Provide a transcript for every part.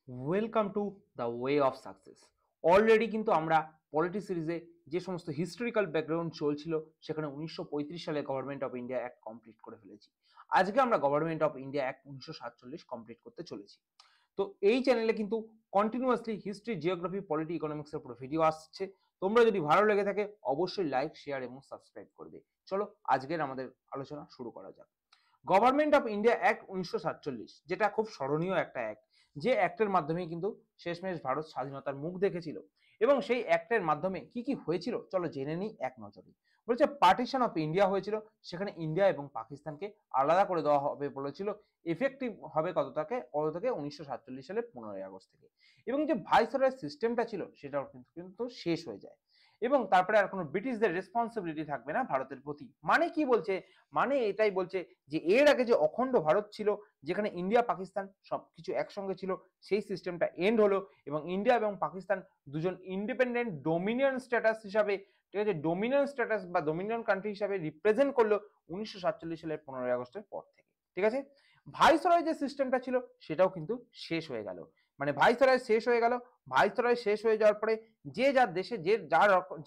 Welcome to the way of success. Already কিন্তু আমরা polity সিরিজে যে সমস্ত হিস্টোরিক্যাল ব্যাকগ্রাউন্ড চলছিল সেখানে 1935 সালে government of India act complete করে ফেলেছি। আজকে আমরা government of India act 1947 complete করতে চলেছি। তো এই চ্যানেলে কিন্তু কন্টিনিউয়াসলি হিস্ট্রি, জিওগ্রাফি, পলিটি, ইকোনমিক্সের উপর ভিডিও আসছে। তোমরা যদি ভালো লেগে থাকে অবশ্যই লাইক, শেয়ার এবং সাবস্ক্রাইব করবে। চলো আজকের আমাদের আলোচনা শুরু করা যাক। গভর্নমেন্ট অফ ইন্ডিয়া অ্যাক্ট 1947, যেটা খুব স্মরণীয় একটা অ্যাক্ট, যে অ্যাক্টের মাধ্যমে কিন্তু শেষমেশ ভারত স্বাধীনতার মুখ দেখেছিল। এবং সেই অ্যাক্টের মাধ্যমে কি কি হয়েছিল চলো জেনে নিই এক নজরে। বলছে পার্টিশন অফ ইন্ডিয়া হয়েছিল, সেখানে ইন্ডিয়া এবং পাকিস্তানকে আলাদা করে দেওয়া হবে বলেছিল। এফেক্টিভ হবে কত থেকে 1947 সালের 15 আগস্ট থেকে। এবং যে ভাইসরয়ের সিস্টেমটা ছিল সেটাও কিন্তু শেষ হয়ে যায়। এবং তারপরে আর কোনো ব্রিটিশদের রেসপন্সিবিলিটি থাকবে না ভারতের প্রতি। মানে কি বলছে? মানে এটাই বলছে যে এর আগে যে অখণ্ড ভারত ছিল, যেখানে ইন্ডিয়া পাকিস্তান সবকিছু একসঙ্গে ছিল, সেই সিস্টেমটা এন্ড হলো এবং ইন্ডিয়া এবং পাকিস্তান দুজন ইন্ডিপেন্ডেন্ট ডোমিনিয়ন স্ট্যাটাস হিসাবে, ঠিক আছে, ডোমিনিয়ন স্ট্যাটাস বা ডোমিনিয়ন কান্ট্রি হিসাবে রিপ্রেজেন্ট করলো 1947 সালের 15 আগস্টের পর থেকে। ঠিক আছে, ভাইসরয় যে সিস্টেমটা ছিল সেটাও কিন্তু শেষ হয়ে গেল। মানে ভাইসরয় শেষ হয়ে গেল। ভাইসরয় শেষ হয়ে যাওয়ার পরে যে যার দেশে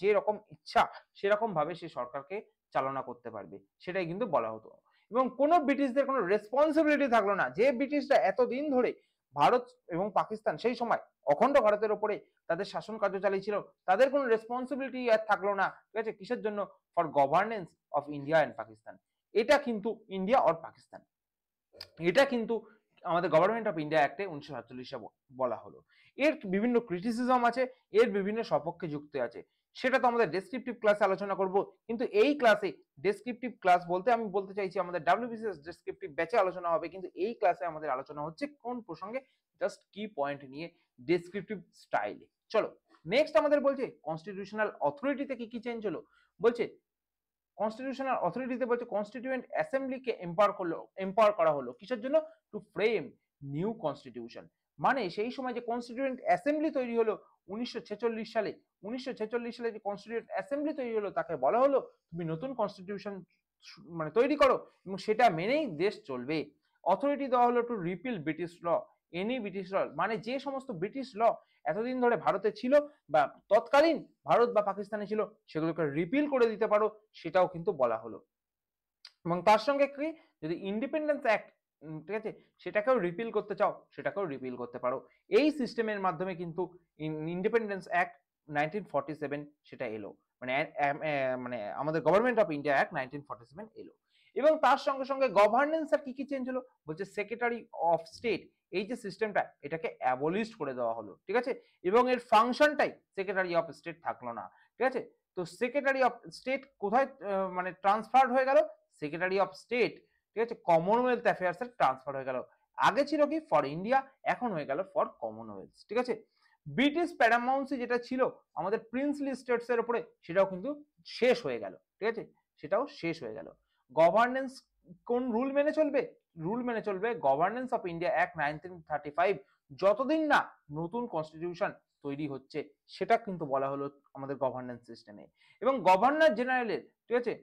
যে রকম ইচ্ছা সেরকম ভাবে সে সরকারকে চালনা করতে পারবে, সেটাই কিন্তু বলা হতো। এবং কোনো ব্রিটিশদের কোনো রেসপন্সিবিলিটি থাকলো না। যে ব্রিটিশরা এতদিন ধরে ভারত এবং পাকিস্তান সেই সময় অখণ্ড ভারতের ওপরে তাদের শাসন কার্য চালিয়েছিল, তাদের কোনো রেসপন্সিবিলিটি আর থাকলো না। ঠিক আছে, কিসের জন্য? For governance of India and Pakistan. এটা কিন্তু ইন্ডিয়া অর পাকিস্তান, এটা কিন্তু আমাদের গভর্নমেন্ট অফ ইন্ডিয়া অ্যাক্টে 1947 বলা হলো। এর বিভিন্ন ক্রিটিসিজম আছে, এর বিভিন্ন সপক্ষে যুক্তি আছে, সেটা তো আমাদের ডেসক্রিপটিভ ক্লাসে আলোচনা করব। কিন্তু এই ক্লাসে ডেসক্রিপটিভ ক্লাস বলতে আমি বলতে চাইছি আমাদের ডাব্লিউবিসিএস ডেসক্রিপটিভ ব্যাচে আলোচনা হবে, কিন্তু এই ক্লাসে আমাদের আলোচনা হচ্ছে কোন প্রসঙ্গে? জাস্ট কি পয়েন্ট নিয়ে ডেসক্রিপটিভ স্টাইলে। চলো নেক্সট আমাদের বলছে কনস্টিটিউশনাল অথরিটিতে কি কি চেঞ্জ হলো। বলছে কনস্টিটিউশনাল অথরিটিতে বলছে কনস্টিটিউয়েন্ট অ্যাসেম্বলিকে এম্পাওয়ার করা হলো। কিসের জন্য? Two frame new constitution. মানে সেই সময় যে কনস্টিটিউয়েন্ট অ্যাসেম্বলি তৈরি হলো 1946 সালে, 1946 সালে যে কনস্টিটিউয়েন্ট অ্যাসেম্বলি তৈরি হলো তাকে বলা হলো তুমি নতুন কনস্টিটিউশন মানে তৈরি করো এবং সেটা মেনেই দেশ চলবে। অথরিটি দেওয়া হলো to repeal British law, any British law, মানে যে সমস্ত ব্রিটিশ ল এতদিন ধরে ভারতে ছিল বা তৎকালীন ভারত বা পাকিস্তানে ছিল সেগুলোকে রিপিল করে দিতে পারো, সেটাও কিন্তু বলা হলো। এবং তার সঙ্গে কি, যদি ইন্ডিপেন্ডেন্স অ্যাক্ট, ঠিক আছে, সেটাকেও রিপিল করতে চাও সেটাকেও রিপিল করতে পারো। এই সিস্টেমের মাধ্যমে কিন্তু ইন্ডিপেন্ডেন্স অ্যাক্ট 1947 সেটা এলো। মানে মানে আমাদের গভর্নমেন্ট অফ ইন্ডিয়া অ্যাক্ট 1947 এলো। এবং তার সঙ্গে সঙ্গে গভর্নেন্স আর কি কি চেঞ্জ হলো? বলছে সেক্রেটারি অফ স্টেট, এই যে সিস্টেমটা এটাকে অ্যাবলিস্ট করে দেওয়া হলো। ঠিক আছে, এবং এর ফাংশনটাই সেক্রেটারি অফ স্টেট থাকলো না। ঠিক আছে, তো সেক্রেটারি অফ স্টেট কোথায় মানে ট্রান্সফার্ড হয়ে গেল? সেক্রেটারি অফ স্টেট, ঠিক আছে, কমনওয়েলথ অ্যাফেয়ার্স এর ট্রান্সফার হয়ে গেল। আগে ছিল কি ফর ইন্ডিয়া, এখন হয়ে গেল ফর কমনওয়েলথ। ঠিক আছে, ব্রিটিশ প্যারামাউন্সি যেটা ছিল আমাদের প্রিন্সলি স্টেটস এর উপরে, সেটাও কিন্তু শেষ হয়ে গেল। ঠিক আছে, সেটাও শেষ হয়ে গেল। গভর্নেন্স কোন রুল মেনে চলবে? রুল মেনে চলবে গভর্নেন্স অফ ইন্ডিয়া অ্যাক্ট 1935, যতদিন না নতুন কনস্টিটিউশন তৈরি হচ্ছে, সেটা কিন্তু বলা হলো আমাদের গভর্নেন্স সিস্টেমে। এবং গভর্নর জেনারেলের, ঠিক আছে,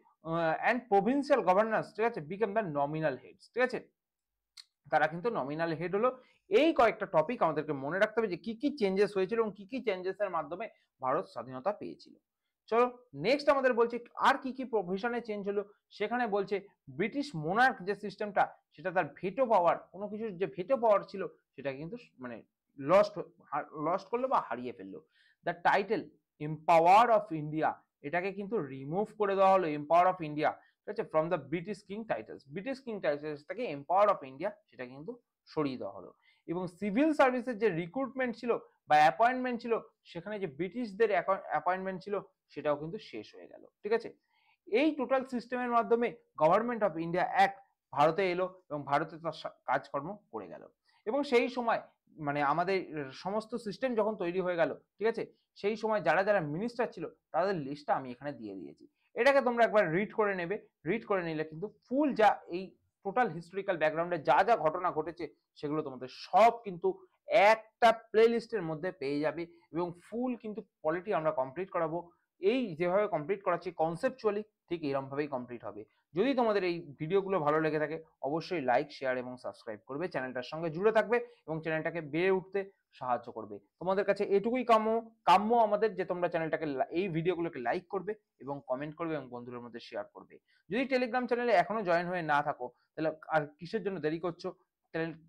অ্যান্ড প্রভিন্সিয়াল গভর্নর্স, ঠিক আছে, বিকাম দ্য নমিনাল হেডস। ঠিক আছে, তারা কিন্তু নমিনাল হেড হলো। এই কয়েকটা টপিক আমাদেরকে মনে রাখতে হবে যে কি কি চেঞ্জেস হয়েছিল এবং কি কি চেঞ্জেস এর মাধ্যমে ভারত স্বাধীনতা পেয়েছিল। চলো নেক্সট আমাদের বলছে আর কি কি প্রভিশনে চেঞ্জ হলো। সেখানে বলছে ব্রিটিশ মোনার্ক যে সিস্টেমটা, সেটা তার ভেটো পাওয়ার, কোনো কিছুর যে ভেটো পাওয়ার ছিল সেটা কিন্তু মানে লস্ট লস্ট করলো বা হারিয়ে ফেললো। The title empower of India, এটাকে কিন্তু রিমুভ করে দেওয়া হলো, এম্পাওয়ার অফ ইন্ডিয়া, ঠিক আছে, from the British king titles. British king titles থেকে এম্পাওয়ার অফ ইন্ডিয়া সেটা কিন্তু সরিয়ে দেওয়া হলো। এবং সিভিল সার্ভিসের যে রিক্রুটমেন্ট ছিল বা অ্যাপয়েন্টমেন্ট ছিল, সেখানে যে ব্রিটিশদের অ্যাপয়েন্টমেন্ট ছিল সেটাও কিন্তু শেষ হয়ে গেল। ঠিক আছে, এই টোটাল সিস্টেমের মাধ্যমে গভর্নমেন্ট অফ ইন্ডিয়া অ্যাক্ট ভারতে এলো এবং ভারতে তার কাজকর্ম করে গেল। এবং সেই সময় মানে আমাদের সমস্ত সিস্টেম যখন তৈরি হয়ে গেল, ঠিক আছে, সেই সময় যারা যারা মিনিস্টার ছিল তাদের লিস্টটা আমি এখানে দিয়ে দিয়েছি। এটাকে তোমরা একবার রিড করে নেবে। রিড করে নিলে কিন্তু ফুল যা এই টোটাল হিস্টোরিক্যাল ব্যাকগ্রাউন্ডে যা যা ঘটনা ঘটেছে সেগুলো তোমাদের সব কিন্তু একটা প্লে লিস্টের মধ্যে পেয়ে যাবে। এবং ফুল কিন্তু পলিটি আমরা কমপ্লিট করাবো। এই যেভাবে কমপ্লিট করাচ্ছি কনসেপচুয়ালি, ঠিক এরকম ভাবেই কমপ্লিট হবে। যদি তোমাদের এই ভিডিওগুলো ভালো লেগে থাকে অবশ্যই লাইক, শেয়ার এবং সাবস্ক্রাইব করবে, চ্যানেলটার সঙ্গে জুড়ে থাকবে এবং চ্যানেলটাকে বেড়ে উঠতে সাহায্য করবে। তোমাদের কাছে এটুকুই কাম্য আমাদের যে তোমরা চ্যানেলটাকে এই ভিডিওগুলোকে লাইক করবে এবং কমেন্ট করবে এবং বন্ধুদের মধ্যে শেয়ার করবে। যদি টেলিগ্রাম চ্যানেলে এখনো জয়েন হয়ে না থাকো তাহলে আর কিসের জন্য দেরি করছো?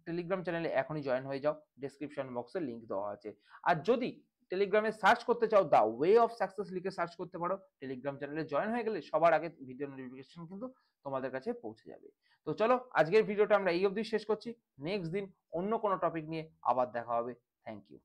টেলিগ্রাম চ্যানেলে এখনই জয়েন হয়ে যাও, ডেসক্রিপশন বক্সে লিঙ্ক দেওয়া আছে। আর যদি টেলিগ্রামে সার্চ করতে চাও দ্য ওয়ে অফ সাকসেস লিখে সার্চ করতে পারো, টেলিগ্রাম চ্যানেলে জয়েন হয়ে গেলে সবার আগে ভিডিও নোটিফিকেশন কিন্তু তোমাদের কাছে পৌঁছে যাবে। তো চলো আজকের ভিডিওটা আমরা এই অবধি শেষ করছি। নেক্সট দিন অন্য কোনো টপিক নিয়ে আবার দেখা হবে। Thank you.